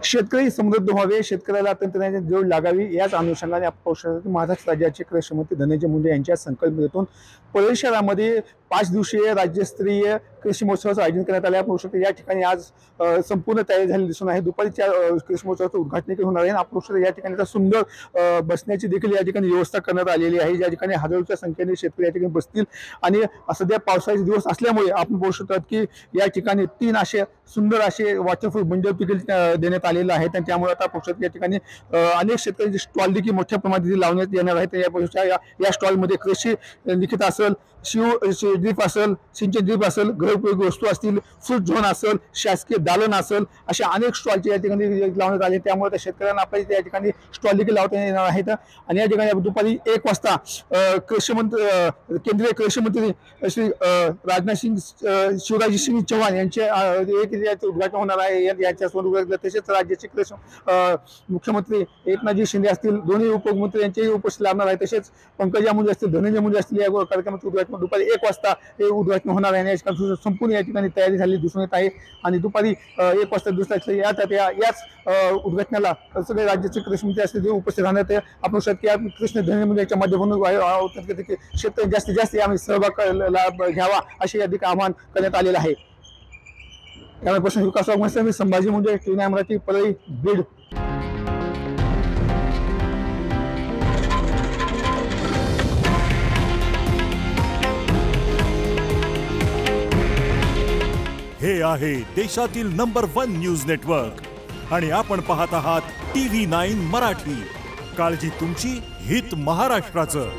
शेतकरी समृद्ध व्हावे, शेतकऱ्याला तंत्रज्ञानाची जोड लागावी याच अनुषंगाने महाराष्ट्र राज्याचे कृषी मंत्री धनंजय मुंडे यांच्या संकल्पनेतून पळई शहरामध्ये 5 दिवसीय राज्यस्तरीय कृषी महोत्सवाचं आयोजन करण्यात आले आहे। या ठिकाणी आज संपूर्ण तयारी झालेली दिसून आहे। दुपारी कृषी महोत्सवाचं उद्घाटन होणार आहे। आपण या ठिकाणी सुंदर बसण्याची देखील या ठिकाणी व्यवस्था करण्यात आलेली आहे, ज्या ठिकाणी हजारोच्या संख्येने शेतकरी या ठिकाणी बसतील। आणि सध्या पावसाचे दिवस असल्यामुळे आपण बघू शकतो की या ठिकाणी 3 असे सुंदर असे वॉटरप्रूफ बंडल देखील देण्यात आलेले आहेत। आणि त्यामुळे आता या ठिकाणी अनेक शेतकरी स्टॉल देखील मोठ्या प्रमाणात लावण्यात येणार आहेत। या स्टॉलमध्ये कृषी लिखित असेल, ड्रीप असेल, सिंचन ड्रीप असेल, गृहोपयोगी वस्तू असतील, फ्रूट झोन असेल, शासकीय दालन असेल, अशा अनेक स्टॉलचे या ठिकाणी लावण्यात आले। त्यामुळे त्या शेतकऱ्यांना आपल्याला या ठिकाणी स्टॉल देखील लावता येणार आहेत। आणि या ठिकाणी दुपारी 1 वाजता केंद्रीय कृषी मंत्री श्री राजनाथ सिंग, शिवराज सिंग चौहान यांचे उद्घाटन होणार आहे। यांच्यासोबत तसेच राज्याचे मुख्यमंत्री एकनाथजी शिंदे असतील, दोन्ही उपमुख्यमंत्री यांचेही उपस्थित लाभणार आहे। तसेच पंकजा मुंडे असतील, धनंजय मुंडे असतील, या कार्यक्रमाचे उद्घाटन दुपारी 1 वाजता हे उद्घाटन होणार आहे। संपूर्ण या ठिकाणी तयारी झालेली दिसून येत आहे। आणि दुपारी 1 वाजता दुसऱ्या याच उद्घाटनाला सगळे राज्याचे कृषी मंत्री असतील उपस्थित राहण्यात आपण कृष्ण धनंजय मुंडे यांच्या माध्यमातून शेतकरी जास्तीत जास्त यामध्ये सहभाग घ्यावा असे या ठिकाणी आवाहन करण्यात आलेलं आहे। त्यामुळे प्रश्न विकास वाघ, संभाजी मुंडे, टीव्ही मराठी, पळई, बीड। हे आहे देशातील नंबर 1 न्यूज नेटवर्क आणि आपण पाहत आहात TV9 मराठी। काळजी तुमची, हित महाराष्ट्राचं।